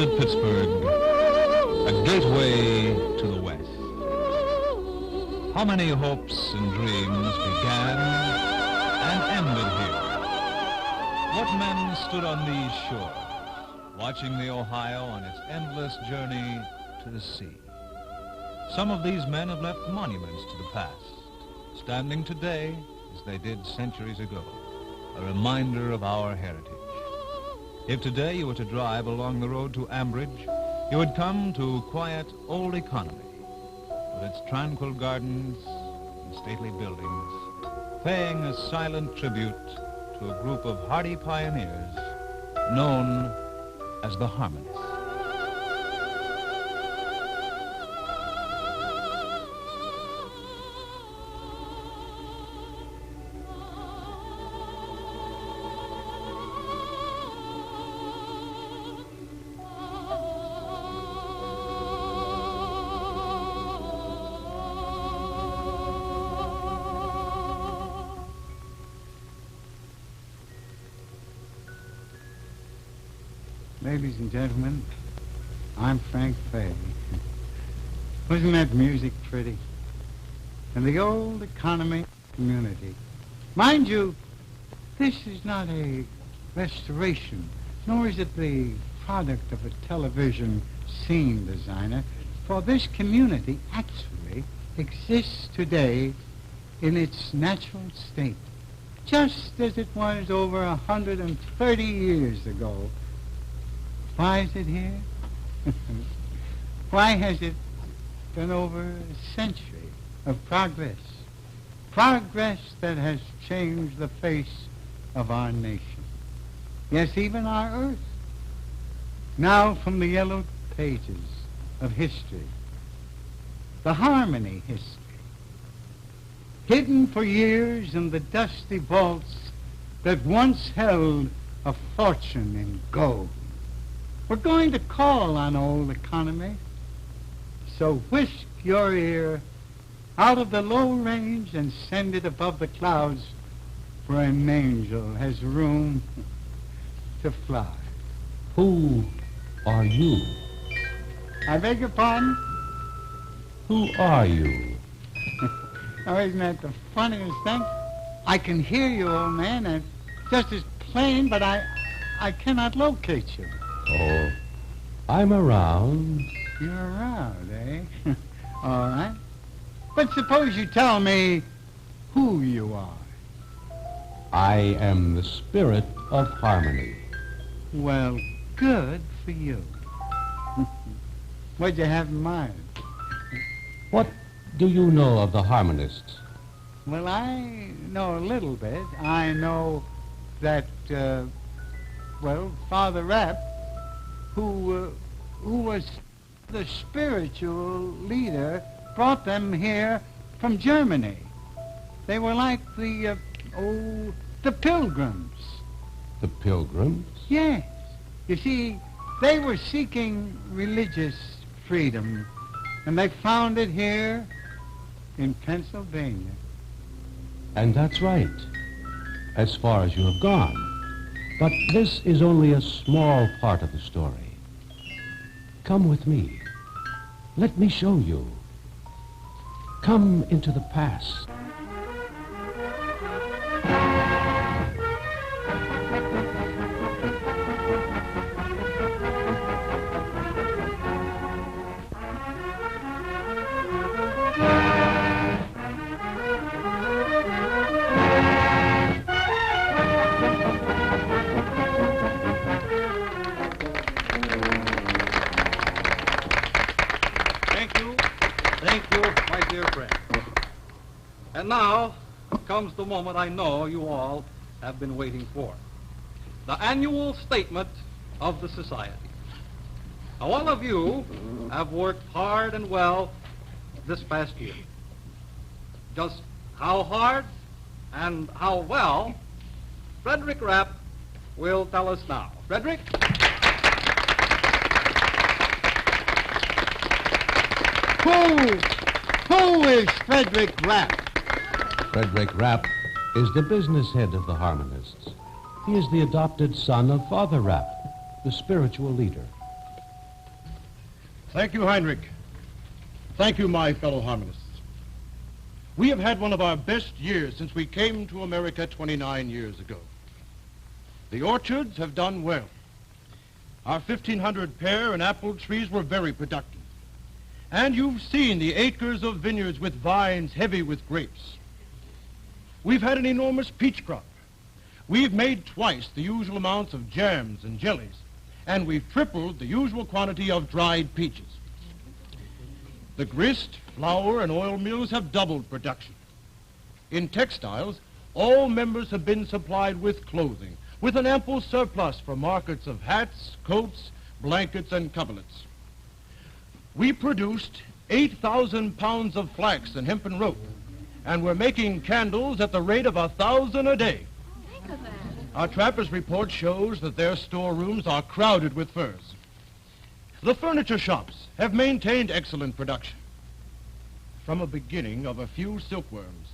founded Pittsburgh, a gateway to the West. How many hopes and dreams began and ended here? What men stood on these shores, watching the Ohio on its endless journey to the sea? Some of these men have left monuments to the past, standing today as they did centuries ago, a reminder of our heritage. If today you were to drive along the road to Ambridge, you would come to quiet old economy, with its tranquil gardens and stately buildings, paying a silent tribute to a group of hardy pioneers known as the Harmonists. Ladies and gentlemen, I'm Frank Fay. Wasn't that music pretty? And the old economy community. Mind you, this is not a restoration, nor is it the product of a television scene designer, for this community actually exists today in its natural state, just as it was over 130 years ago. Why is it here? Why has it been over a century of progress? Progress that has changed the face of our nation. Yes, even our earth. Now from the yellow pages of history, the harmony history, hidden for years in the dusty vaults that once held a fortune in gold. We're going to call on old economy, so whisk your ear out of the low range and send it above the clouds where an angel has room to fly. Who are you? I beg your pardon? Who are you? Oh, isn't that the funniest thing? I can hear you, old man, and just as plain, but I cannot locate you. Oh, I'm around. You're around, eh? All right. But suppose you tell me who you are. I am the spirit of harmony. Well, good for you. What'd you have in mind? What do you know of the Harmonists? Well, I know a little bit. I know that, Father Rapp, who was the spiritual leader, brought them here from Germany. They were like the Pilgrims. The Pilgrims? Yes. You see, they were seeking religious freedom, and they found it here in Pennsylvania. And that's right, as far as you have gone. But this is only a small part of the story. Come with me. Let me show you. Come into the past. And now comes the moment I know you all have been waiting for. The annual statement of the society. Now, all of you have worked hard and well this past year. Just how hard and how well, Frederick Rapp will tell us now. Frederick? Who is Frederick Rapp? Frederick Rapp is the business head of the Harmonists. He is the adopted son of Father Rapp, the spiritual leader. Thank you, Heinrich. Thank you, my fellow harmonists. We have had one of our best years since we came to America 29 years ago. The orchards have done well. Our 1,500 pear and apple trees were very productive. And you've seen the acres of vineyards with vines heavy with grapes. We've had an enormous peach crop. We've made twice the usual amounts of jams and jellies, and we've tripled the usual quantity of dried peaches. The grist, flour, and oil mills have doubled production. In textiles, all members have been supplied with clothing, with an ample surplus for markets of hats, coats, blankets, and coverlets. We produced 8,000 pounds of flax and hempen rope, and we're making candles at the rate of 1,000 a day. Think of that. Our trappers' report shows that their storerooms are crowded with furs. The furniture shops have maintained excellent production. From a beginning of a few silkworms,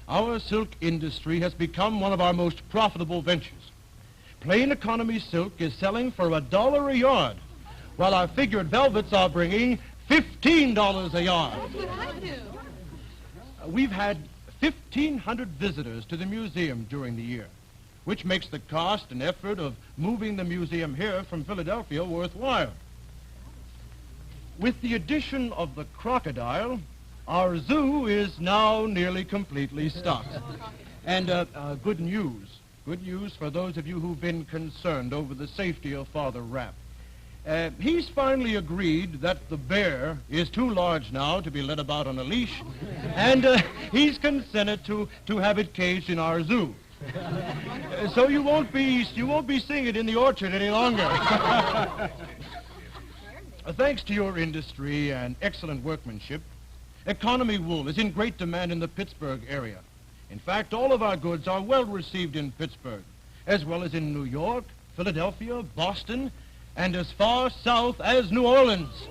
our silk industry has become one of our most profitable ventures. Plain economy silk is selling for $1 a yard, while our figured velvets are bringing $15 a yard. That's what I do. We've had 1,500 visitors to the museum during the year, which makes the cost and effort of moving the museum here from Philadelphia worthwhile. With the addition of the crocodile, our zoo is now nearly completely stocked. And good news for those of you who've been concerned over the safety of Father Rapp. He's finally agreed that the bear is too large now to be led about on a leash, and he's consented to have it caged in our zoo. So you won't be seeing it in the orchard any longer. Thanks to your industry and excellent workmanship, economy wool is in great demand in the Pittsburgh area. In fact, all of our goods are well received in Pittsburgh, as well as in New York, Philadelphia, Boston, and as far south as New Orleans.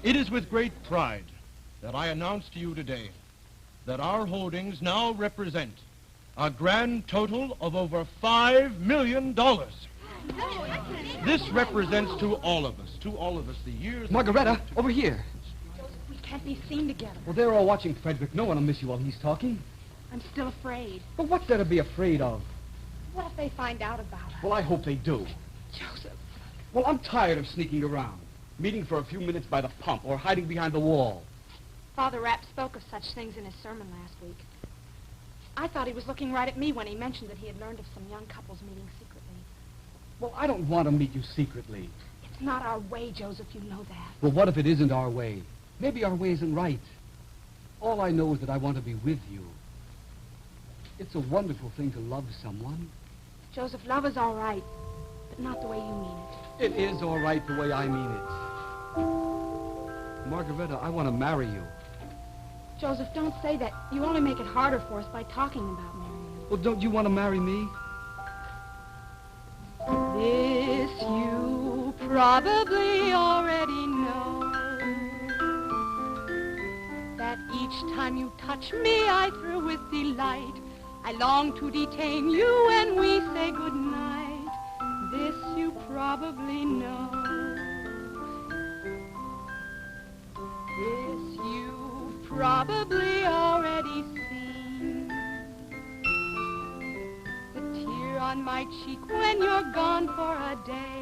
It is with great pride that I announce to you today that our holdings now represent a grand total of over $5 million. This represents to all of us, the years... Margaretta, over here. We can't be seen together. Well, they're all watching Frederick. No one will miss you while he's talking. I'm still afraid. But what's there to be afraid of? What if they find out about us? Well, I hope they do. Joseph. Well, I'm tired of sneaking around, meeting for a few minutes by the pump or hiding behind the wall. Father Rapp spoke of such things in his sermon last week. I thought he was looking right at me when he mentioned that he had learned of some young couples meeting secretly. Well, I don't want to meet you secretly. It's not our way, Joseph, you know that. Well, what if it isn't our way? Maybe our way isn't right. All I know is that I want to be with you. It's a wonderful thing to love someone. Joseph, love is all right, but not the way you mean it. It is all right the way I mean it. Margaretta, I want to marry you. Joseph, don't say that. You only make it harder for us by talking about marrying you. Well, don't you want to marry me? This you probably already know, that each time you touch me I thrill with delight. I long to detain you when we say goodnight. This you probably know. This you've probably already seen. The tear on my cheek when you're gone for a day.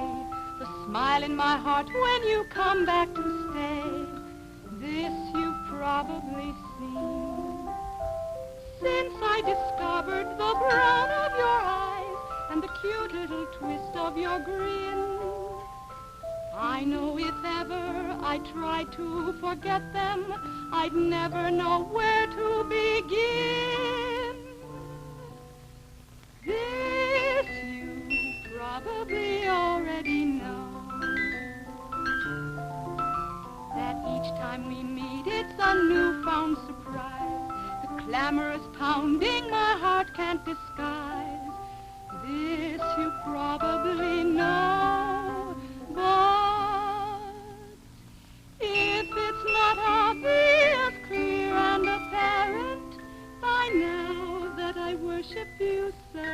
The smile in my heart when you come back to stay. This you've probably seen. Since I discovered the brown of your eyes and the cute little twist of your grin, I know if ever I tried to forget them, I'd never know where to begin. This you probably already know, that each time we meet it's a newfound surprise. The clamorous pounding my heart can't disguise. This you probably know, but if it's not obvious, clear and apparent by now that I worship you so,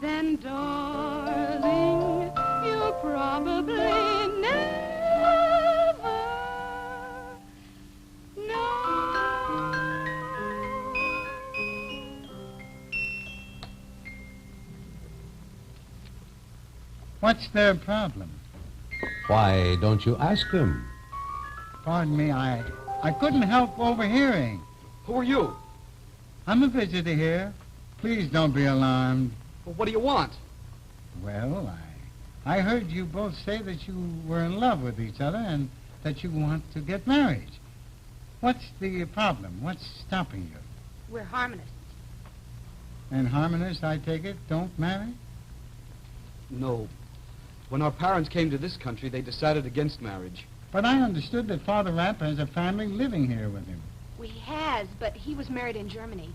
then darling, you'll probably never know. What's their problem? Why don't you ask them? Pardon me, I couldn't help overhearing. Who are you? I'm a visitor here. Please don't be alarmed. Well, what do you want? Well, I heard you both say that you were in love with each other and that you want to get married. What's the problem? What's stopping you? We're harmonists. And harmonists, I take it, don't marry? No. When our parents came to this country, they decided against marriage. But I understood that Father Rapp has a family living here with him. Well, he has, but he was married in Germany.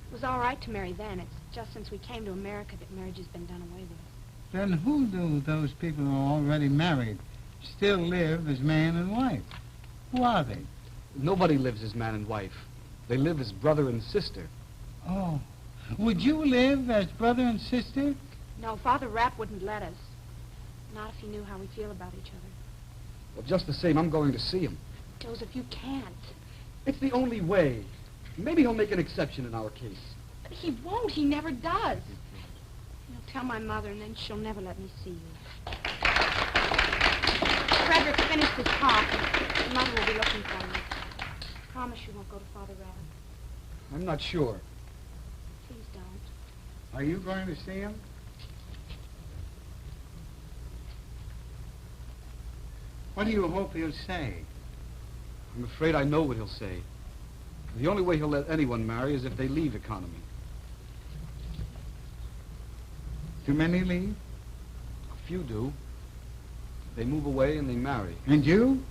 It was all right to marry then. It's just since we came to America that marriage has been done away with. Then who do those people who are already married still live as man and wife? Who are they? Nobody lives as man and wife. They live as brother and sister. Oh, would you live as brother and sister? No, Father Rapp wouldn't let us. Not if he knew how we feel about each other. Well, just the same, I'm going to see him. Joseph, you can't. It's the only way. Maybe he'll make an exception in our case. But he won't. He never does. You'll tell my mother, and then she'll never let me see you. Frederick, finish this talk. Your mother will be looking for you. Promise you won't go to Father Rapp. I'm not sure. Please don't. Are you going to see him? What do you hope he'll say? I'm afraid I know what he'll say. The only way he'll let anyone marry is if they leave economy. Do many leave? A few do. They move away and they marry. And you?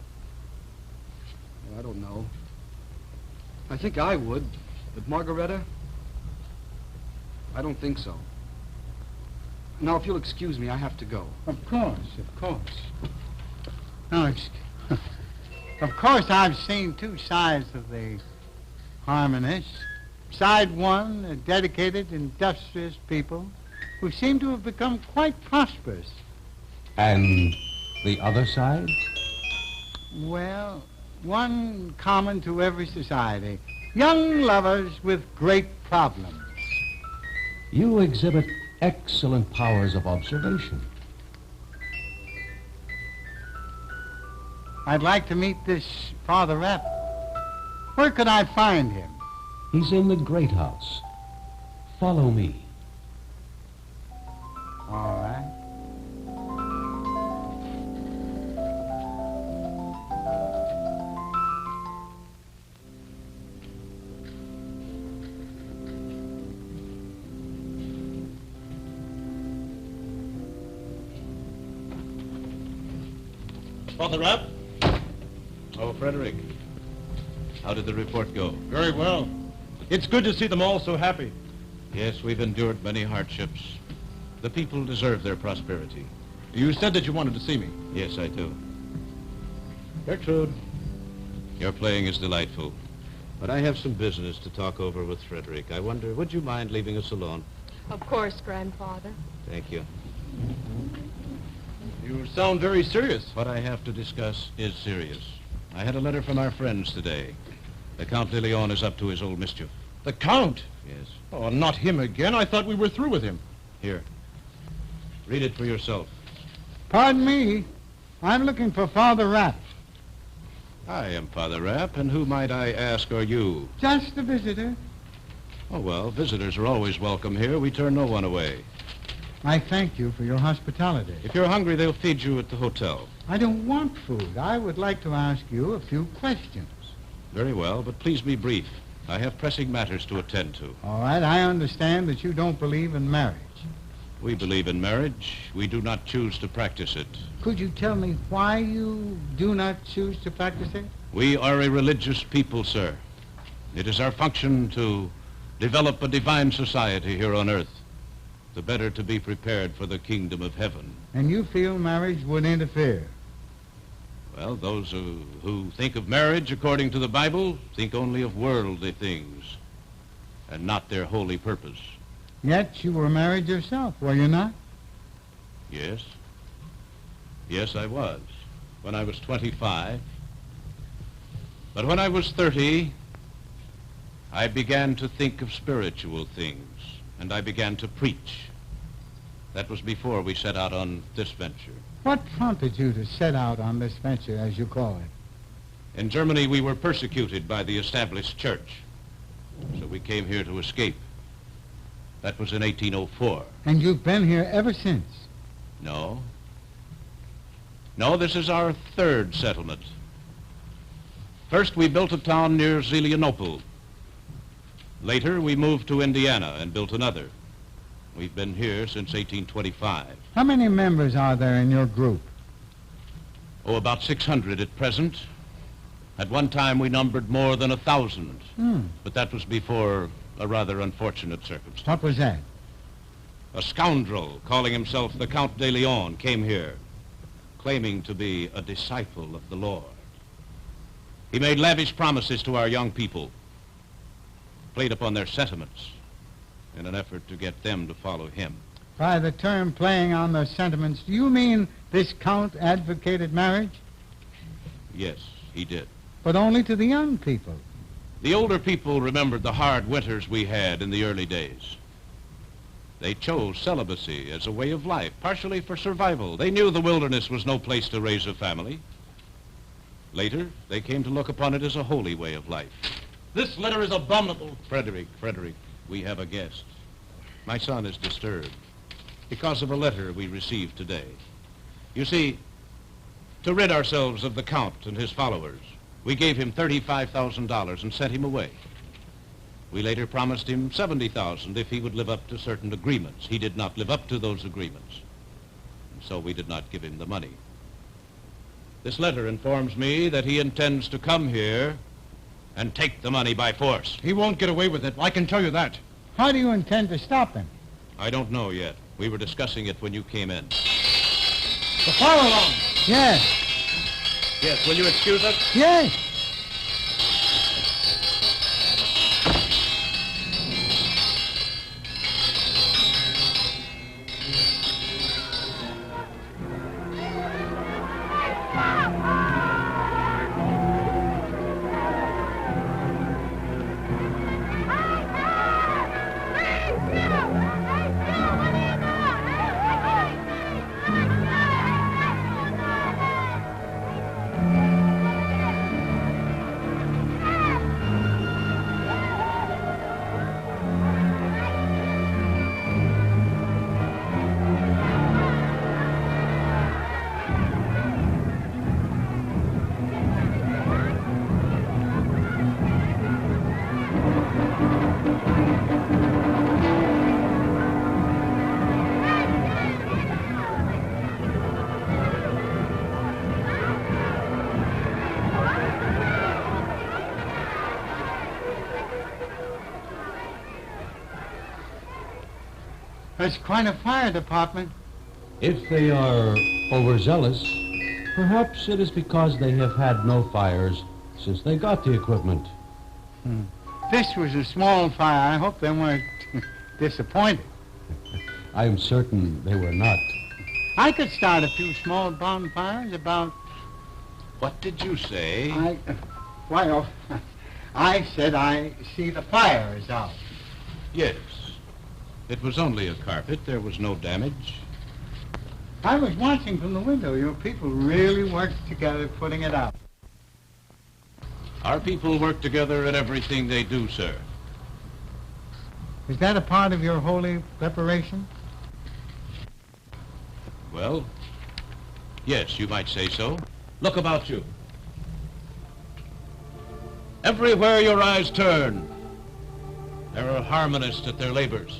Well, I don't know. I think I would, but Margaretta? I don't think so. Now, if you'll excuse me, I have to go. Of course, of course. No, of course, I've seen two sides of the harmonists. Side one, dedicated, industrious people who seem to have become quite prosperous. And the other side? Well, one common to every society. Young lovers with great problems. You exhibit excellent powers of observation. I'd like to meet this Father Rapp. Where could I find him? He's in the great house. Follow me. All right. Father Rapp? Oh, Frederick. How did the report go? Very well. It's good to see them all so happy. Yes, we've endured many hardships. The people deserve their prosperity. You said that you wanted to see me. Yes, I do. Gertrude. Your playing is delightful. But I have some business to talk over with Frederick. I wonder, would you mind leaving us alone? Of course, Grandfather. Thank you. You sound very serious. What I have to discuss is serious. I had a letter from our friends today. The Count de Leon is up to his old mischief. The Count? Yes. Oh, not him again. I thought we were through with him. Here. Read it for yourself. Pardon me. I'm looking for Father Rapp. I am Father Rapp, and who might I ask are you? Just a visitor. Oh, well, visitors are always welcome here. We turn no one away. I thank you for your hospitality. If you're hungry, they'll feed you at the hotel. I don't want food. I would like to ask you a few questions. Very well, but please be brief. I have pressing matters to attend to. All right, I understand that you don't believe in marriage. We believe in marriage. We do not choose to practice it. Could you tell me why you do not choose to practice it? We are a religious people, sir. It is our function to develop a divine society here on earth, the better to be prepared for the kingdom of heaven. And you feel marriage would interfere? Well, those who think of marriage according to the Bible think only of worldly things and not their holy purpose. Yet you were married yourself, were you not? Yes. Yes, I was, when I was 25. But when I was 30, I began to think of spiritual things, and I began to preach. That was before we set out on this venture. What prompted you to set out on this venture, as you call it? In Germany, we were persecuted by the established church, so we came here to escape. That was in 1804. And you've been here ever since? No. No, this is our third settlement. First, we built a town near Zelienople. Later, we moved to Indiana and built another. We've been here since 1825. How many members are there in your group? Oh, about 600 at present. At one time, we numbered more than 1,000. But that was before a rather unfortunate circumstance. What was that? A scoundrel calling himself the Count de Leon came here, claiming to be a disciple of the Lord. He made lavish promises to our young people, played upon their sentiments in an effort to get them to follow him. By the term playing on their sentiments, do you mean this Count advocated marriage? Yes, he did. But only to the young people. The older people remembered the hard winters we had in the early days. They chose celibacy as a way of life, partially for survival. They knew the wilderness was no place to raise a family. Later, they came to look upon it as a holy way of life. This letter is abominable. Frederick, we have a guest. My son is disturbed because of a letter we received today. You see, to rid ourselves of the Count and his followers, we gave him $35,000 and sent him away. We later promised him $70,000 if he would live up to certain agreements. He did not live up to those agreements, and so we did not give him the money. This letter informs me that he intends to come here and take the money by force. He won't get away with it. I can tell you that. How do you intend to stop him? I don't know yet. We were discussing it when you came in. The fire alarm! Yes. Yes, will you excuse us? Yes. That's quite a fire department. If they are overzealous, perhaps it is because they have had no fires since they got the equipment. This was a small fire. I hope they weren't disappointed. I am certain they were not. I could start a few small bonfires about... What did you say? I said I see the fire is out. Yes. It was only a carpet. There was no damage. I was watching from the window. Your people really worked together putting it out. Our people work together in everything they do, sir. Is that a part of your holy preparation? Well, yes, you might say so. Look about you. Everywhere your eyes turn, there are harmonists at their labors.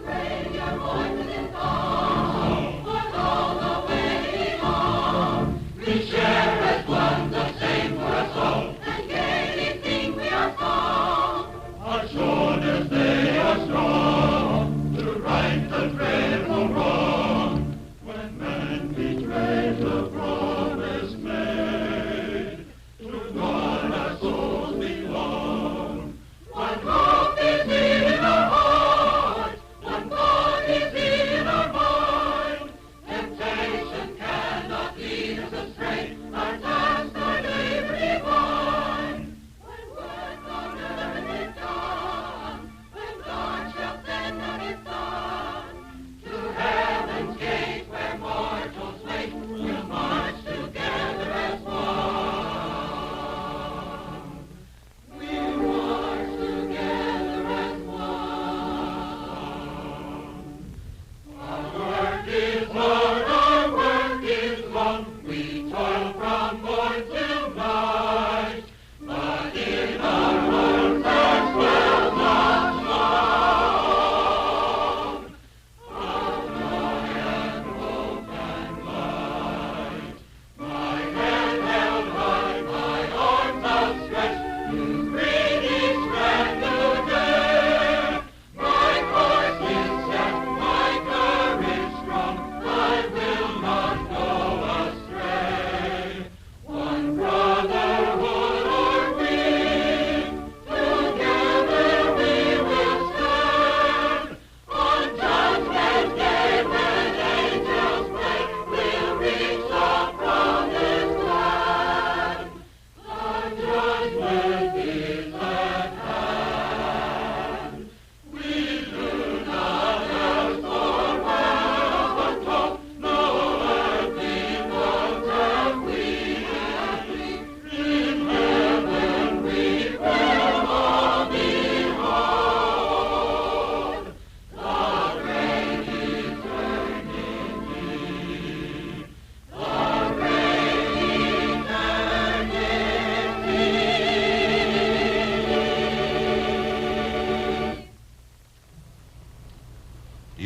Raise your voices in song, put all the way on. We share as one the same for us all, and gaily sing we our song. Our shoulders they are strong, to right the dreadful wrong. When man betrays the promise made, to God our souls belong. One hope is in our hearts. One God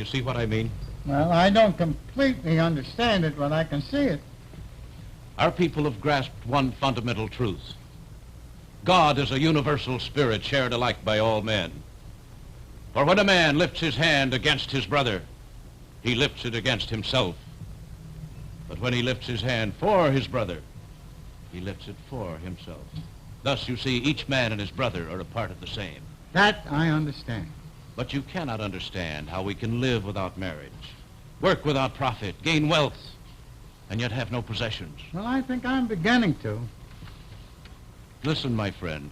you see what I mean? Well, I don't completely understand it, but I can see it. Our people have grasped one fundamental truth. God is a universal spirit shared alike by all men. For when a man lifts his hand against his brother, he lifts it against himself. But when he lifts his hand for his brother, he lifts it for himself. Thus, you see, each man and his brother are a part of the same. That I understand. But you cannot understand how we can live without marriage, work without profit, gain wealth, and yet have no possessions. Well, I think I'm beginning to. Listen, my friend.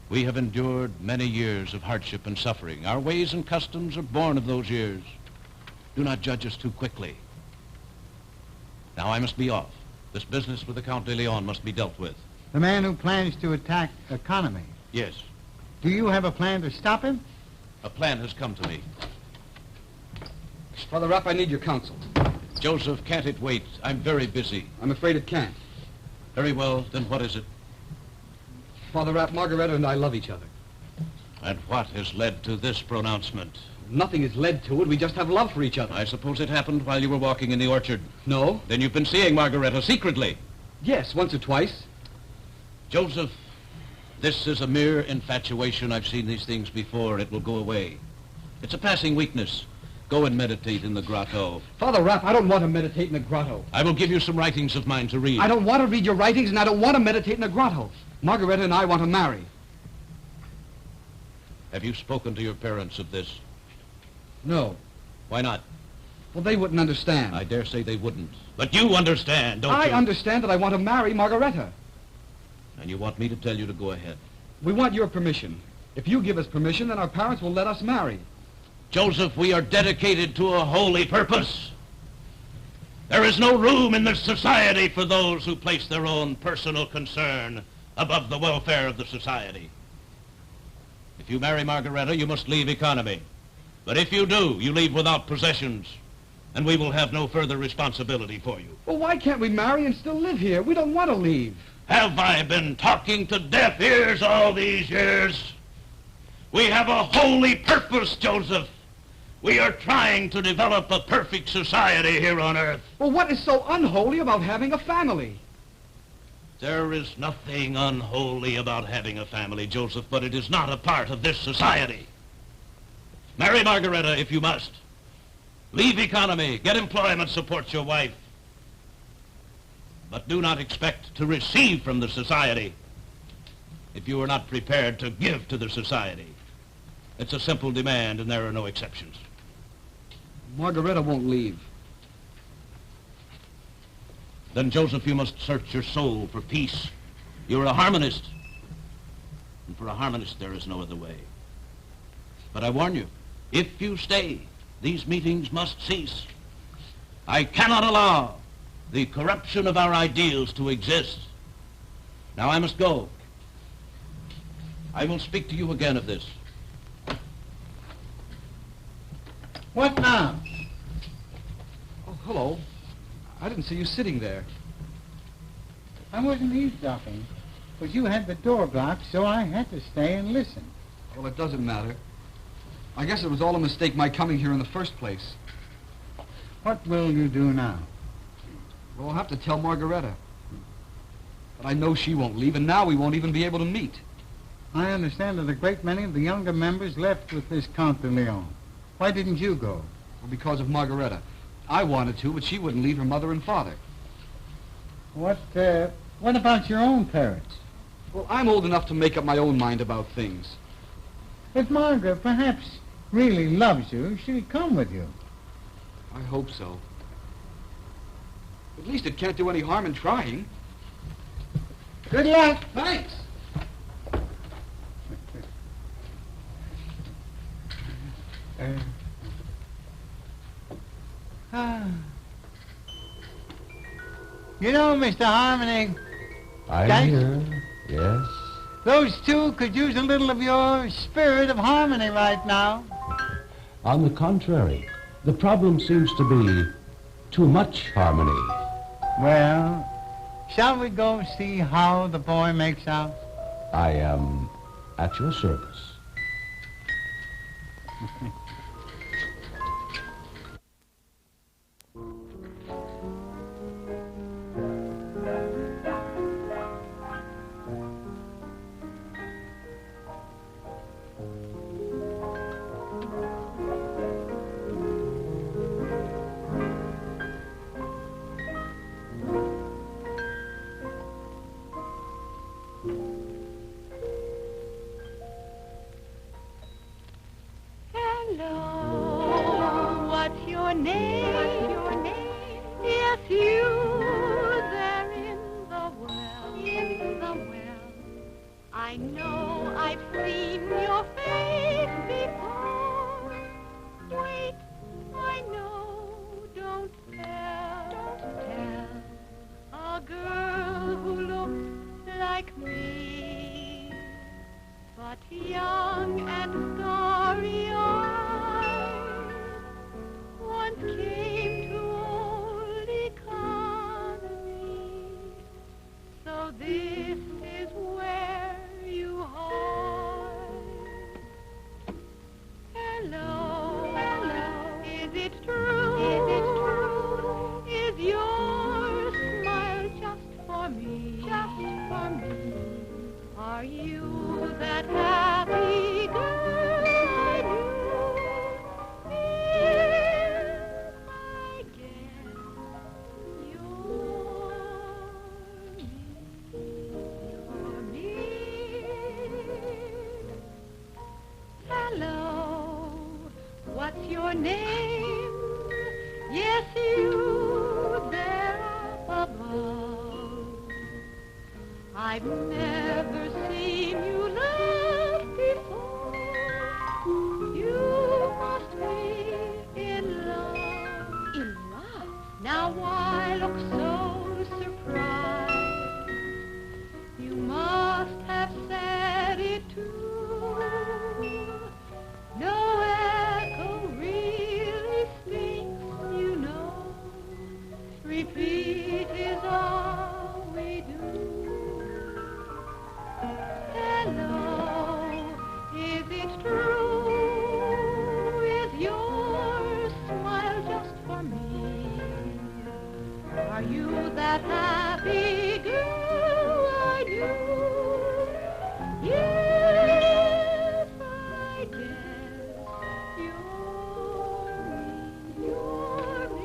We have endured many years of hardship and suffering. Our ways and customs are born of those years. Do not judge us too quickly. Now I must be off. This business with the Count de Leon must be dealt with. The man who plans to attack economy. Yes. Do you have a plan to stop him? A plan has come to me. Father Rapp, I need your counsel. Joseph, can't it wait? I'm very busy. I'm afraid it can't. Very well, then what is it? Father Rapp, Margaretta and I love each other. And what has led to this pronouncement? Nothing has led to it. We just have love for each other. I suppose it happened while you were walking in the orchard. No. Then you've been seeing Margaretta secretly. Yes, once or twice. Joseph, this is a mere infatuation. I've seen these things before. It will go away. It's a passing weakness. Go and meditate in the grotto. Father Rapp, I don't want to meditate in the grotto. I will give you some writings of mine to read. I don't want to read your writings, and I don't want to meditate in the grotto. Margaretta and I want to marry. Have you spoken to your parents of this? No. Why not? Well, they wouldn't understand. I dare say they wouldn't. But you understand, don't you? I understand that I want to marry Margaretta. And you want me to tell you to go ahead? We want your permission. If you give us permission, then our parents will let us marry. Joseph, we are dedicated to a holy purpose. There is no room in this society for those who place their own personal concern above the welfare of the society. If you marry Margaretta, you must leave economy. But if you do, you leave without possessions, and we will have no further responsibility for you. Well, why can't we marry and still live here? We don't want to leave. Have I been talking to deaf ears all these years? We have a holy purpose, Joseph. We are trying to develop a perfect society here on Earth. Well, what is so unholy about having a family? There is nothing unholy about having a family, Joseph, but it is not a part of this society. Marry Margaretta if you must. Leave economy, get employment, support your wife. But do not expect to receive from the society if you are not prepared to give to the society. It's a simple demand, and there are no exceptions. Margaretta won't leave. Then, Joseph, you must search your soul for peace. You're a harmonist. And for a harmonist, there is no other way. But I warn you, if you stay, these meetings must cease. I cannot allow the corruption of our ideals to exist. Now I must go. I will speak to you again of this. What now? Oh, hello. I didn't see you sitting there. I wasn't eavesdropping, but you had the door blocked, so I had to stay and listen. Well, it doesn't matter. I guess it was all a mistake, my coming here in the first place. What will you do now? Well, I'll have to tell Margaretta. But I know she won't leave, and now we won't even be able to meet. I understand that a great many of the younger members left with this Count de Leon. Why didn't you go? Well, because of Margaretta. I wanted to, but she wouldn't leave her mother and father. What about your own parents? Well, I'm old enough to make up my own mind about things. If Margaret perhaps really loves you, she'll come with you. I hope so. At least it can't do any harm in trying. Good luck. Thanks. You know, Mr. Harmony, I'm Geist? here. Yes. Those two could use a little of your spirit of harmony right now. On the contrary, the problem seems to be too much harmony. Well, shall we go see how the boy makes out? I am at your service. I know I've seen your face before. Wait, I know, don't tell. A girl who looks like me, but young and starry-eyed, once came to old economy. So this is where you hide. Hello, is it true? Is your smile just for me? Are you that happy girl I knew? If I guess you're me. Hello, what's your name? Yes, you there up above. I've never seen you laugh before. You must be in love. In love? Now why look so surprised? You must have said it too. No echo really speaks, you know. Repeat is all we do. Hello, is it true? Is your smile just for me? Are you that happy girl I knew? Yes, I guess you're me.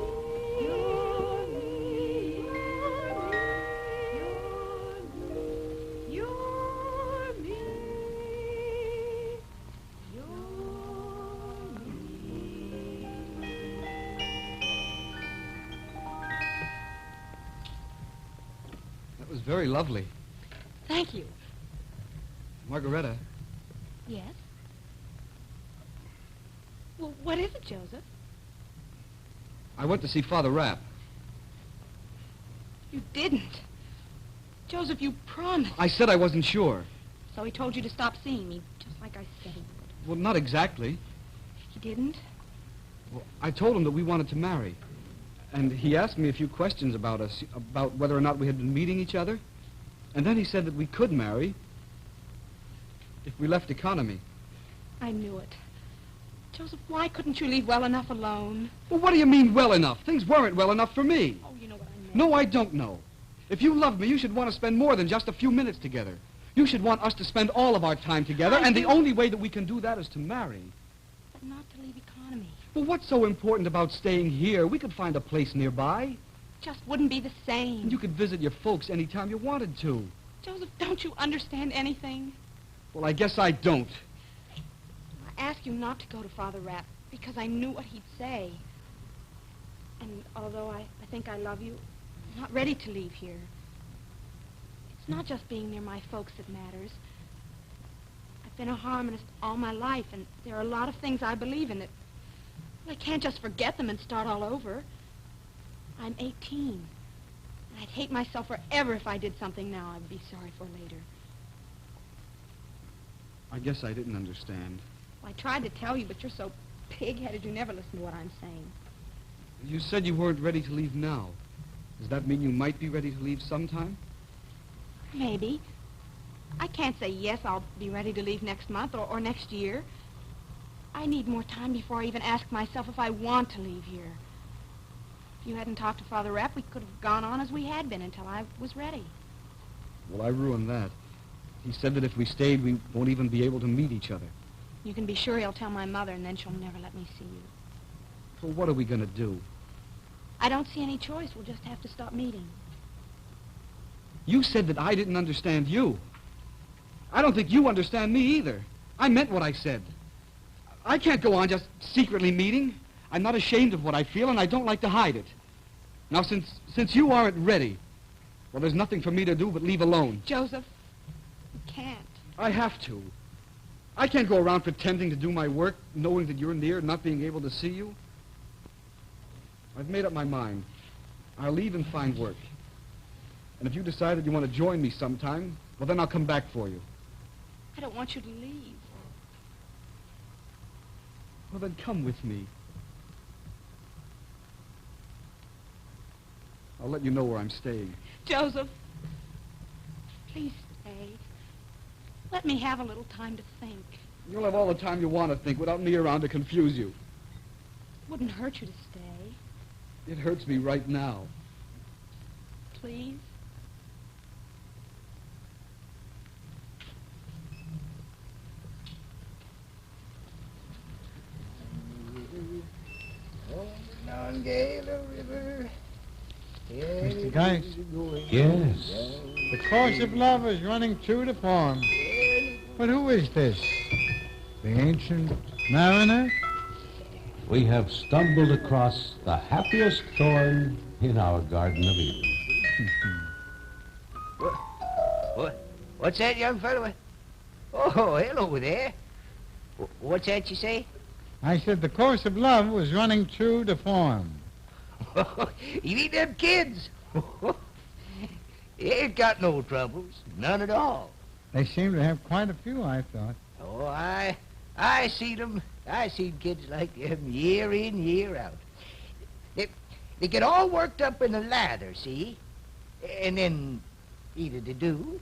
That was very lovely. Thank you. Margaretta, Yes? Well, what is it, Joseph? I went to see Father Rapp. You didn't. Joseph, you promised. I said I wasn't sure. So he told you to stop seeing me, just like I said he would. Well, not exactly. He didn't? Well, I told him that we wanted to marry. And he asked me a few questions about us, about whether or not we had been meeting each other. And then he said that we could marry if we left economy. I knew it. Joseph, why couldn't you leave well enough alone? Well, what do you mean, well enough? Things weren't well enough for me. Oh, you know what I meant. No, I don't know. If you love me, you should want to spend more than just a few minutes together. You should want us to spend all of our time together, and the only way that we can do that is to marry. But not to leave economy. Well, what's so important about staying here? We could find a place nearby. Just wouldn't be the same. And you could visit your folks anytime you wanted to. Joseph, don't you understand anything? Well, I guess I don't. I asked you not to go to Father Rapp because I knew what he'd say. And although I think I love you, I'm not ready to leave here. It's not just being near my folks that matters. I've been a harmonist all my life, and there are a lot of things I believe in that... Well, I can't just forget them and start all over. I'm 18, and I'd hate myself forever if I did something now I'd be sorry for later. I guess I didn't understand. Well, I tried to tell you, but you're so pig-headed you never listen to what I'm saying. You said you weren't ready to leave now. Does that mean you might be ready to leave sometime? Maybe. I can't say yes, I'll be ready to leave next month or next year. I need more time before I even ask myself if I want to leave here. If you hadn't talked to Father Rapp, we could have gone on as we had been until I was ready. Well, I ruined that. He said that if we stayed, we won't even be able to meet each other. You can be sure he'll tell my mother, and then she'll never let me see you. So what are we going to do? I don't see any choice. We'll just have to stop meeting. You said that I didn't understand you. I don't think you understand me either. I meant what I said. I can't go on just secretly meeting. I'm not ashamed of what I feel, and I don't like to hide it. Now, since you aren't ready, well, there's nothing for me to do but leave alone. Joseph, you can't. I have to. I can't go around pretending to do my work, knowing that you're near and not being able to see you. I've made up my mind. I'll leave and find work. And if you decide that you want to join me sometime, well, then I'll come back for you. I don't want you to leave. Well, then come with me. I'll let you know where I'm staying. Joseph, please stay. Let me have a little time to think. You'll have all the time you want to think without me around to confuse you. Wouldn't hurt you to stay. It hurts me right now. Please. Mr. Geist, Yes. the course of love is running true to form. But who is this? The ancient mariner? We have stumbled across the happiest thorn in our Garden of Eden. What's that, young fellow? Oh, hello there. What's that you say? I said the course of love was running true to form. You mean them kids? Ain't got no troubles. None at all. They seem to have quite a few, I thought. Oh, I see them. I seen kids like them year in, year out. They get all worked up in a lather, see? And then either they do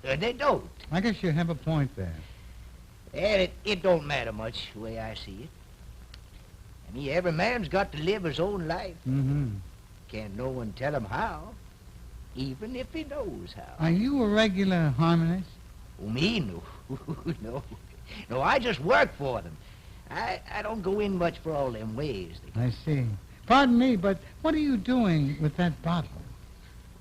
or they don't. I guess you have a point there. And it don't matter much the way I see it. I mean, every man's got to live his own life. Mm-hmm. Can't no one tell him how, even if he knows how. Are you a regular harmonist? Oh, me? No. No, I just work for them. I don't go in much for all them ways. I see. Pardon me, but what are you doing with that bottle?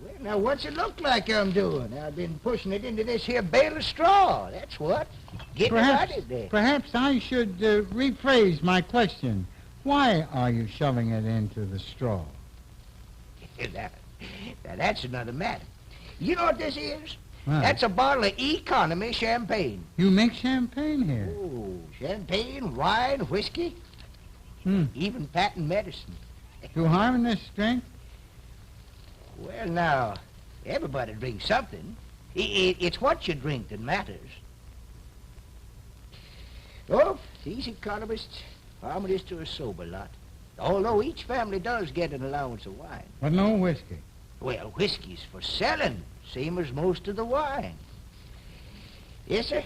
Well, now, what's it look like I'm doing? I've been pushing it into this here bale of straw. That's what. Getting it right in there. Perhaps I should rephrase my question. Why are you shoving it into the straw? Now, that's another matter. You know what this is? What? That's a bottle of economy champagne. You make champagne here? Oh, champagne, wine, whiskey, even patent medicine. Do harmonists drink? Well, now, everybody drinks something. It's what you drink that matters. Oh, these economists, harmonists are a sober lot. Although each family does get an allowance of wine. But no whiskey. Well, whiskey's for selling, same as most of the wine. Yes, sir.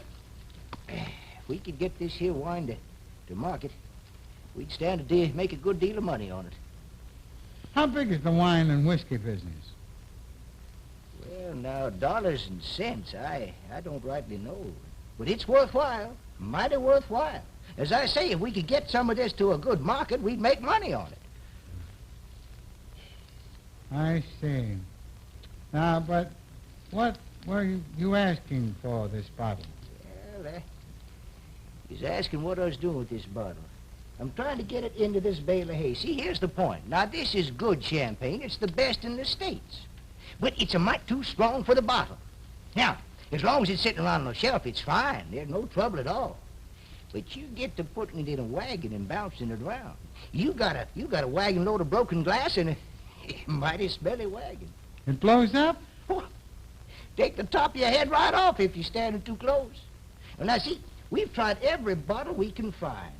If we could get this here wine to market, we'd stand to make a good deal of money on it. How big is the wine and whiskey business? Well, now, dollars and cents, I don't rightly know. But it's worthwhile, mighty worthwhile. As I say, if we could get some of this to a good market, we'd make money on it. I see. Now, but what were you asking for this bottle? Well, he's asking what I was doing with this bottle. I'm trying to get it into this bale of hay. See, here's the point. Now, this is good champagne. It's the best in the States. But it's a mite too strong for the bottle. Now, as long as it's sitting around on the shelf, it's fine. There's no trouble at all. But you get to putting it in a wagon and bouncing it around. You got a wagon load of broken glass and a mighty smelly wagon. It blows up? Oh, take the top of your head right off if you're standing too close. Well, now, see, we've tried every bottle we can find.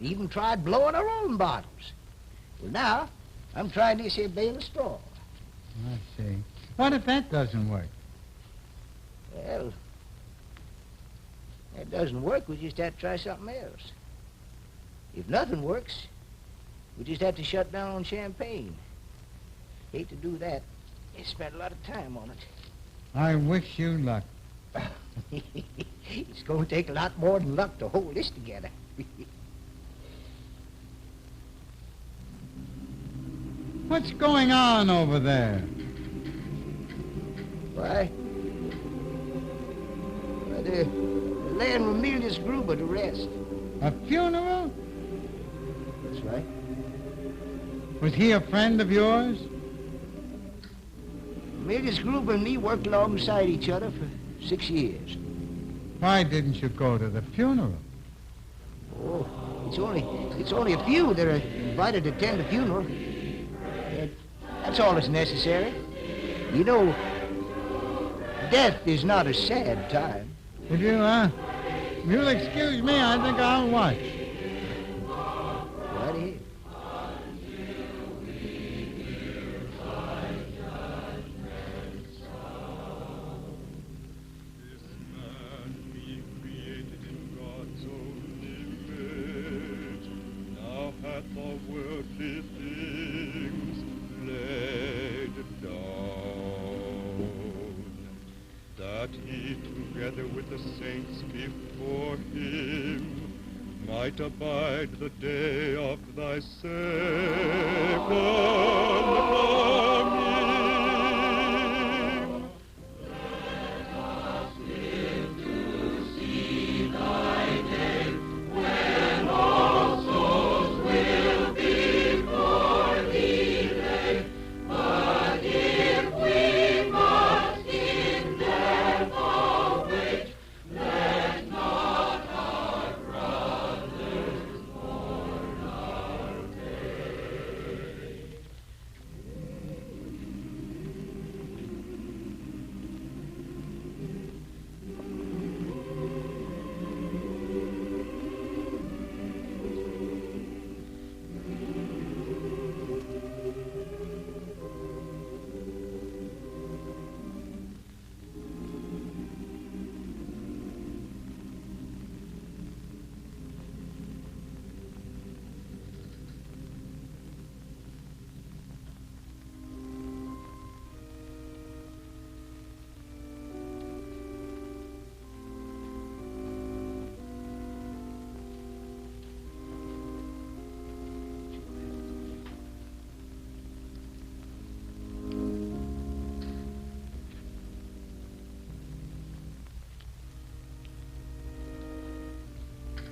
Even tried blowing our own bottles. Well, now, I'm trying this here bale of straw. I see. What if that doesn't work? Well, that doesn't work. We just have to try something else. If nothing works, we just have to shut down on champagne. Hate to do that. I spent a lot of time on it. I wish you luck. It's going to take a lot more than luck to hold this together. What's going on over there? Why? Well, they're laying Romelius Gruber to rest. A funeral? That's right. Was he a friend of yours? Romelius Gruber and me worked alongside each other for 6 years. Why didn't you go to the funeral? Oh, it's only a few that are invited to attend the funeral. That's all that's necessary. You know, death is not a sad time. If you'll excuse me, I think I'll watch. Right ahead. With the saints before him, might abide the day of thy second coming. Let us live to see thy day, when all souls will before thee lay. But if we must in death await, let not our brothers mourn our day.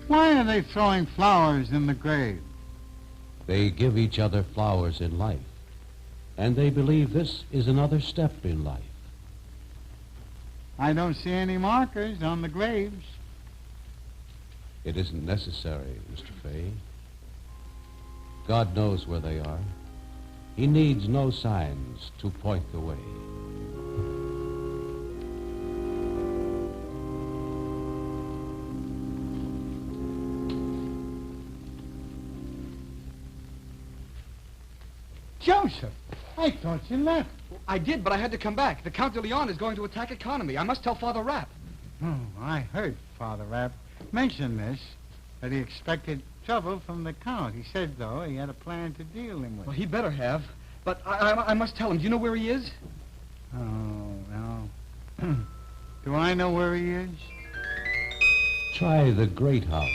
Why are they throwing flowers in the grave? They give each other flowers in life, and they believe this is another step in life. I don't see any markers on the graves. It isn't necessary, Mr. Fay. God knows where they are. He needs no signs to point the way. Joseph, I thought you left. I did, but I had to come back. The Count de Leon is going to attack economy. I must tell Father Rapp. Oh, I heard Father Rapp mention this, that he expected trouble from the Count. He said, though, he had a plan to deal him with. Well, he better have. But I must tell him. Do you know where he is? Oh, no. Do I know where he is? Try the Great House.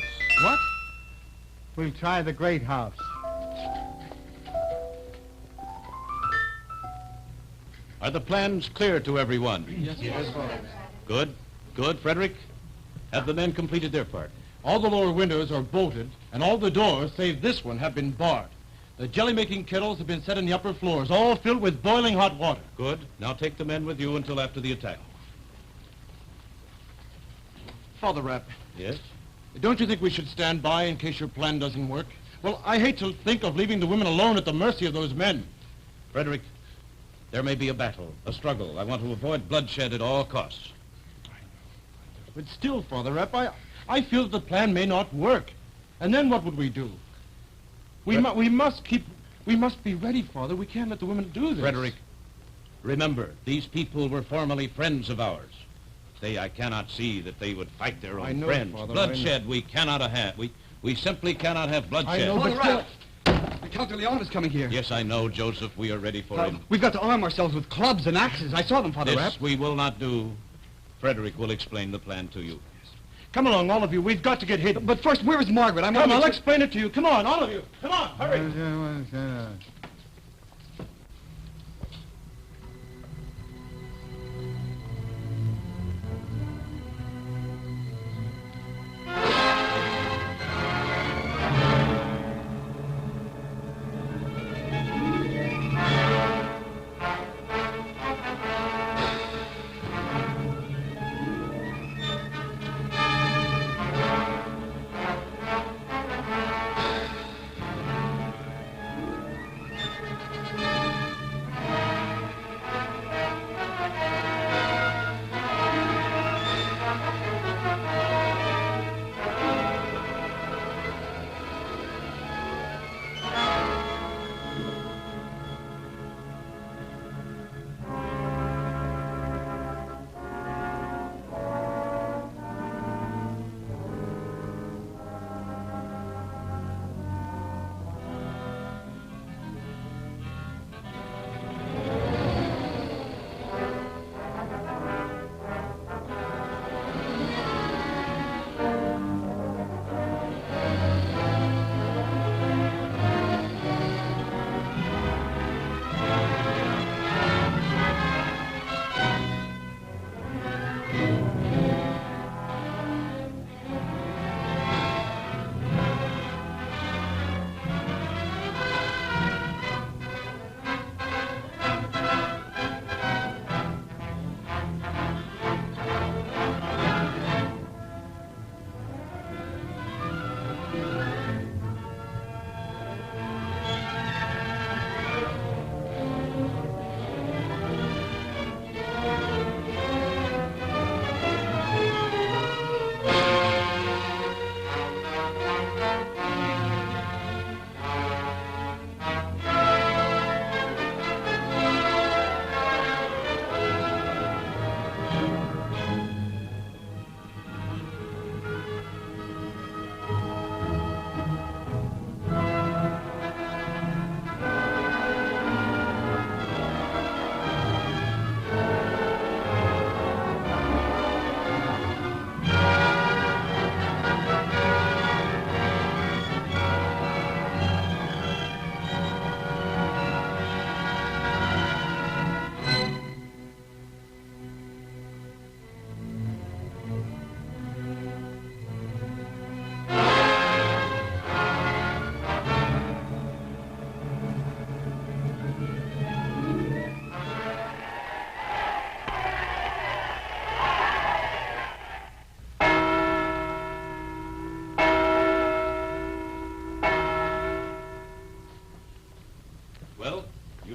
What? We'll try the Great House. Are the plans clear to everyone? Yes, Father. Good. Good. Frederick, have the men completed their part? All the lower windows are bolted, and all the doors, save this one, have been barred. The jelly-making kettles have been set in the upper floors, all filled with boiling hot water. Good. Now take the men with you until after the attack. Father Rapp. Yes? Don't you think we should stand by in case your plan doesn't work? Well, I hate to think of leaving the women alone at the mercy of those men. Frederick, there may be a battle, a struggle. I want to avoid bloodshed at all costs. But still, Father Rapp, I feel that the plan may not work. And then what would we do? We must be ready, Father. We can't let the women do this. Frederick, remember, these people were formerly friends of ours. I cannot see that they would fight their own friends. Father, bloodshed we cannot have. We simply cannot have bloodshed. I know, Father but still... Rapp, the Count de Leon is coming here. Yes, I know, Joseph. We are ready for him. We've got to arm ourselves with clubs and axes. I saw them, Father Rapp. This we will not do. Frederick will explain the plan to you. Come along, all of you. We've got to get hidden. But first, where is Margaret? Come on, I'll explain it to you. Come on, all of you. Come on, hurry.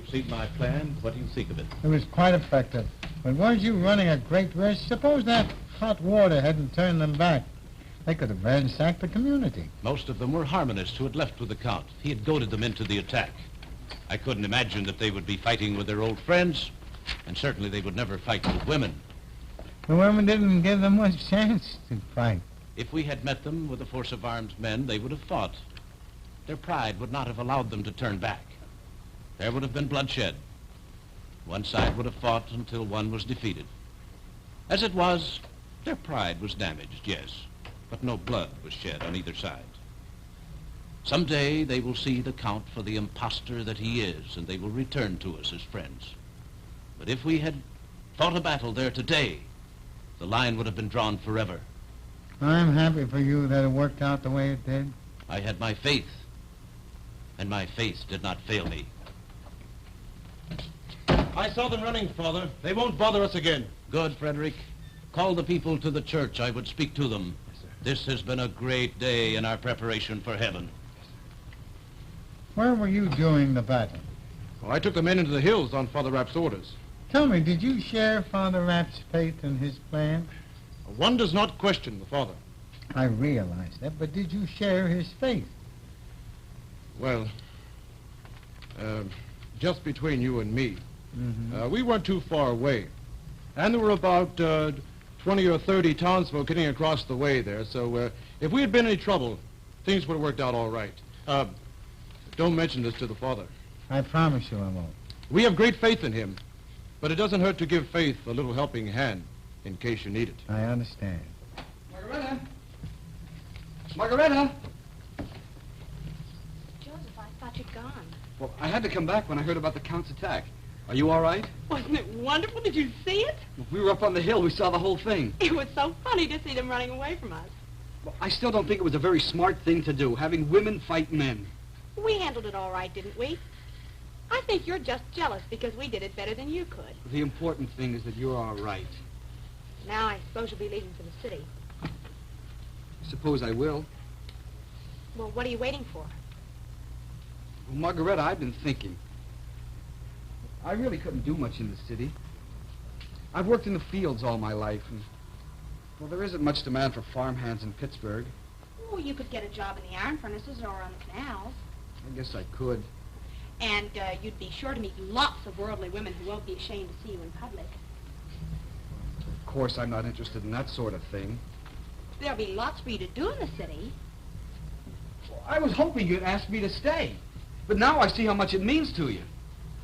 You've seen my plan. What do you think of it? It was quite effective. But weren't you running a great risk? Suppose that hot water hadn't turned them back. They could have ransacked the community. Most of them were Harmonists who had left with the Count. He had goaded them into the attack. I couldn't imagine that they would be fighting with their old friends, and certainly they would never fight with women. The women didn't give them much chance to fight. If we had met them with a force of armed men, they would have fought. Their pride would not have allowed them to turn back. There would have been bloodshed. One side would have fought until one was defeated. As it was, their pride was damaged, yes, but no blood was shed on either side. Someday they will see the Count for the impostor that he is, and they will return to us as friends. But if we had fought a battle there today, the line would have been drawn forever. I'm happy for you that it worked out the way it did. I had my faith, and my faith did not fail me. I saw them running, Father. They won't bother us again. Good, Frederick. Call the people to the church. I would speak to them. Yes, sir. This has been a great day in our preparation for heaven. Where were you during the battle? Well, I took the men into the hills on Father Rapp's orders. Tell me, did you share Father Rapp's faith in his plan? One does not question the Father. I realize that, but did you share his faith? Well, just between you and me, we weren't too far away. And there were about 20 or 30 townsfolk getting across the way there, so if we had been in any trouble, things would have worked out all right. Don't mention this to the Father. I promise you I won't. We have great faith in him, but it doesn't hurt to give faith a little helping hand in case you need it. I understand. Margaretta! Margaretta! Joseph, I thought you'd gone. Well, I had to come back when I heard about the Count's attack. Are you all right? Wasn't it wonderful? Did you see it? We were up on the hill. We saw the whole thing. It was so funny to see them running away from us. Well, I still don't think it was a very smart thing to do, having women fight men. We handled it all right, didn't we? I think you're just jealous because we did it better than you could. The important thing is that you're all right. Now I suppose you'll be leaving for the city. Suppose I will. Well, what are you waiting for? Well, Margaretta, I've been thinking. I really couldn't do much in the city. I've worked in the fields all my life, and, well, there isn't much demand for farmhands in Pittsburgh. Oh, you could get a job in the iron furnaces or on the canals. I guess I could. And you'd be sure to meet lots of worldly women who won't be ashamed to see you in public. Of course, I'm not interested in that sort of thing. There'll be lots for you to do in the city. Well, I was hoping you'd ask me to stay. But now I see how much it means to you.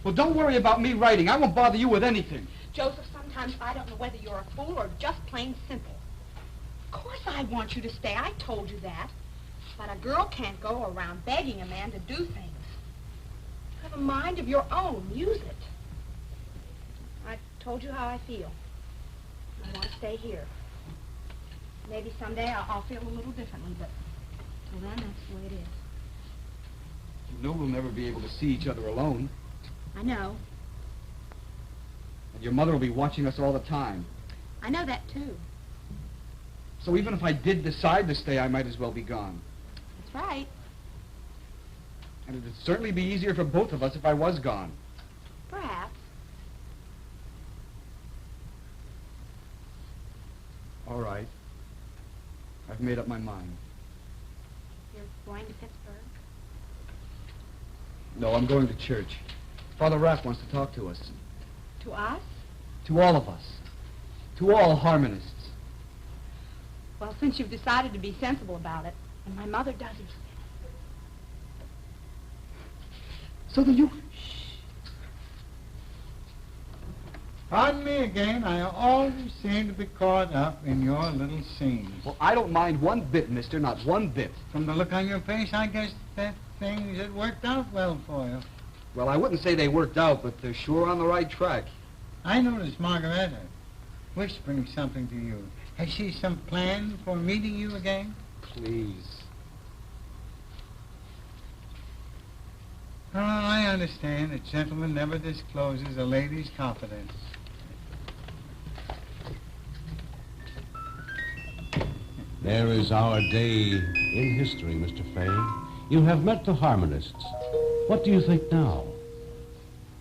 Well, don't worry about me writing. I won't bother you with anything. Joseph, sometimes I don't know whether you're a fool or just plain simple. Of course I want you to stay. I told you that. But a girl can't go around begging a man to do things. You have a mind of your own. Use it. I told you how I feel. I want to stay here. Maybe someday I'll feel a little differently, but till then, that's the way it is. You know we'll never be able to see each other alone. I know. And your mother will be watching us all the time. I know that, too. So even if I did decide to stay, I might as well be gone. That's right. And it'd certainly be easier for both of us if I was gone. Perhaps. All right. I've made up my mind. You're going to Pittsburgh? No, I'm going to church. Father Rapp wants to talk to us. To us? To all of us. To all Harmonists. Well, since you've decided to be sensible about it, and my mother doesn't. So then you... Pardon me again. I always seem to be caught up in your little scenes. Well, I don't mind one bit, mister, not one bit. From the look on your face, I guess that things had worked out well for you. Well, I wouldn't say they worked out, but they're sure on the right track. I noticed Margaretta whispering something to you. Has she some plan for meeting you again? Please. Oh, I understand. A gentleman never discloses a lady's confidence. There is our day in history, Mr. Fay. You have met the Harmonists. What do you think now?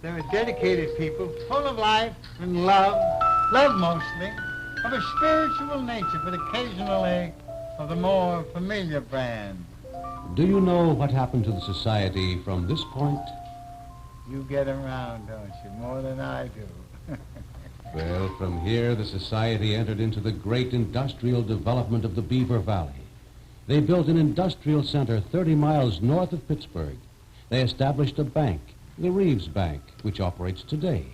They're a dedicated people, full of life and love mostly, of a spiritual nature, but occasionally of the more familiar brand. Do you know what happened to the society from this point? You get around, don't you, more than I do. Well, from here, the society entered into the great industrial development of the Beaver Valley. They built an industrial center 30 miles north of Pittsburgh. They established a bank, the Reeves Bank, which operates today.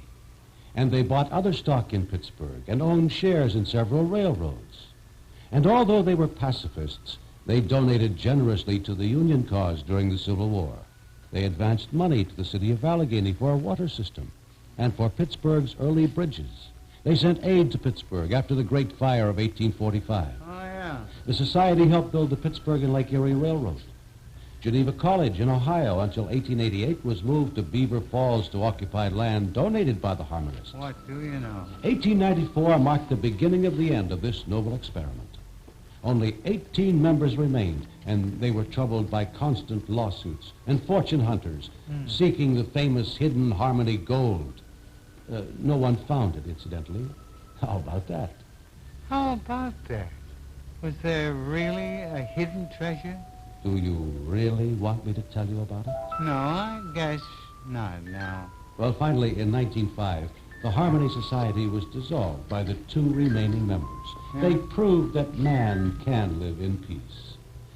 And they bought other stock in Pittsburgh and owned shares in several railroads. And although they were pacifists, they donated generously to the Union cause during the Civil War. They advanced money to the city of Allegheny for a water system and for Pittsburgh's early bridges. They sent aid to Pittsburgh after the Great Fire of 1845. Oh, yeah. The society helped build the Pittsburgh and Lake Erie Railroad. Geneva College in Ohio until 1888 was moved to Beaver Falls to occupied land donated by the Harmonists. What do you know? 1894 marked the beginning of the end of this noble experiment. Only 18 members remained, and they were troubled by constant lawsuits and fortune hunters seeking the famous hidden Harmony gold. No one found it, incidentally. How about that? How about that? Was there really a hidden treasure? Do you really want me to tell you about it? No, I guess not now. Well, finally, in 1905, the Harmony Society was dissolved by the 2 remaining members. They proved that man can live in peace.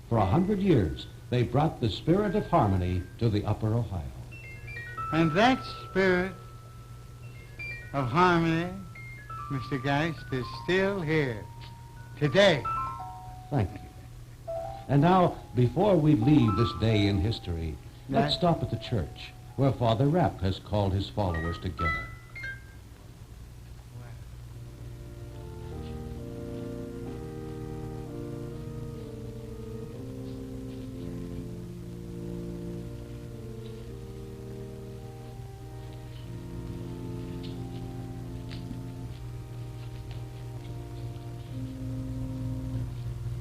For 100 years, they brought the spirit of harmony to the Upper Ohio. And that spirit of harmony, Mr. Geist, is still here today. Thank you. And now, before we leave this day in history, let's stop at the church, where Father Rapp has called his followers together.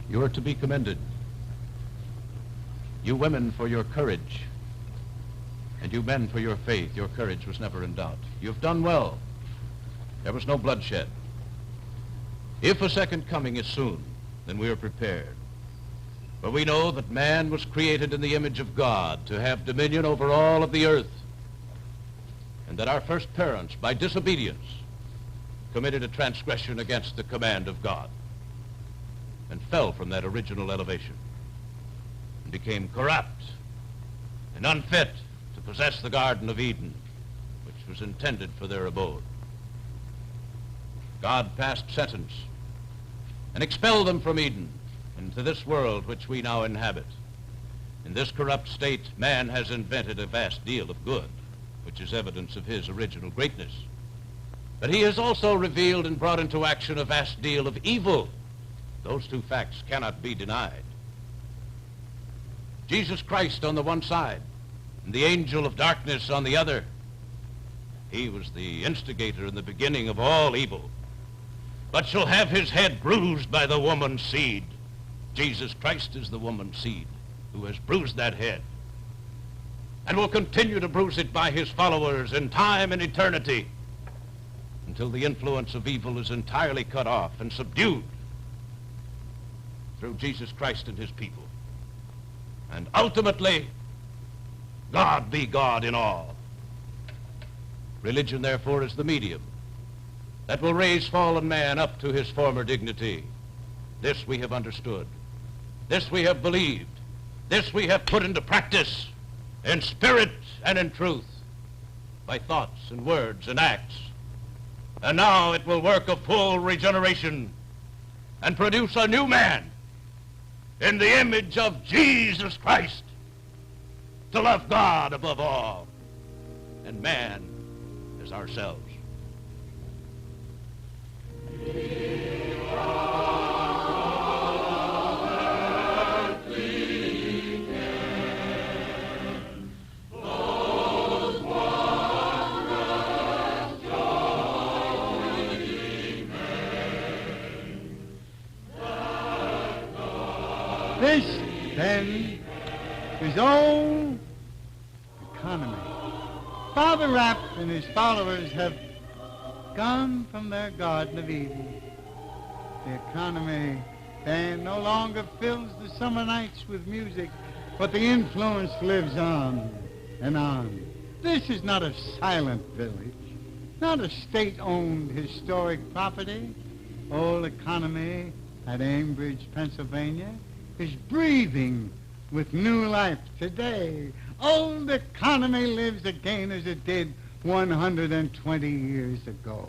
You are to be commended. You women for your courage, and you men for your faith. Your courage was never in doubt. You've done well. There was no bloodshed. If a second coming is soon, then we are prepared. For we know that man was created in the image of God to have dominion over all of the earth, and that our first parents, by disobedience, committed a transgression against the command of God and fell from that original elevation and became corrupt and unfit to possess the Garden of Eden, which was intended for their abode. God passed sentence and expelled them from Eden into this world which we now inhabit. In this corrupt state, man has invented a vast deal of good, which is evidence of his original greatness. But he has also revealed and brought into action a vast deal of evil. Those 2 facts cannot be denied. Jesus Christ on the one side, and the angel of darkness on the other. He was the instigator in the beginning of all evil, but shall have his head bruised by the woman's seed. Jesus Christ is the woman's seed who has bruised that head and will continue to bruise it by his followers in time and eternity until the influence of evil is entirely cut off and subdued through Jesus Christ and his people. And ultimately, God be God in all. Religion, therefore, is the medium that will raise fallen man up to his former dignity. This we have understood. This we have believed. This we have put into practice in spirit and in truth, by thoughts and words and acts. And now it will work a full regeneration and produce a new man in the image of Jesus Christ, to love God above all and man as ourselves. This, then, is old economy. Father Rapp and his followers have gone from their Garden of Eden. The economy band no longer fills the summer nights with music, but the influence lives on and on. This is not a silent village, not a state-owned historic property. Old Economy at Ambridge, Pennsylvania, is breathing with new life today. Old Economy lives again as it did 120 years ago.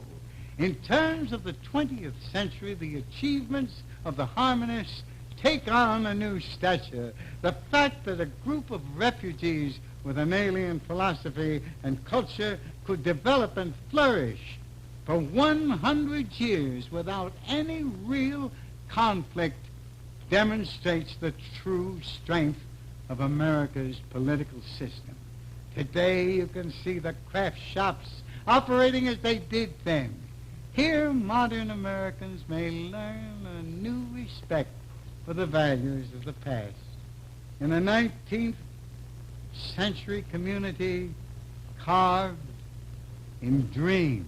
In terms of the 20th century, the achievements of the Harmonists take on a new stature. The fact that a group of refugees with an alien philosophy and culture could develop and flourish for 100 years without any real conflict demonstrates the true strength of America's political system. Today you can see the Kraft shops operating as they did then. Here modern Americans may learn a new respect for the values of the past. In a 19th century community carved in dreams.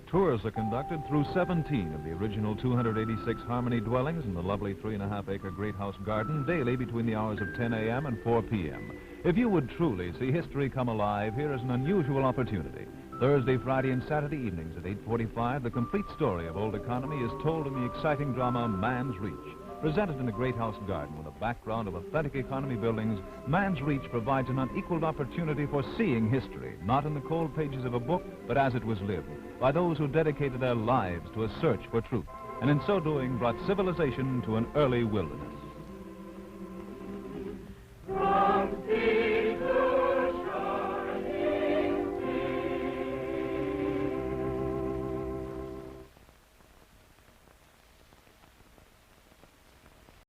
Tours are conducted through 17 of the original 286 Harmony dwellings in the lovely 3.5-acre Great House Garden daily between the hours of 10 a.m. and 4 p.m. If you would truly see history come alive, here is an unusual opportunity. Thursday, Friday, and Saturday evenings at 8:45, the complete story of Old Economy is told in the exciting drama Man's Reach. Presented in a Great House Garden with a background of authentic economy buildings, Man's Reach provides an unequaled opportunity for seeing history, not in the cold pages of a book, but as it was lived, by those who dedicated their lives to a search for truth, and in so doing brought civilization to an early wilderness.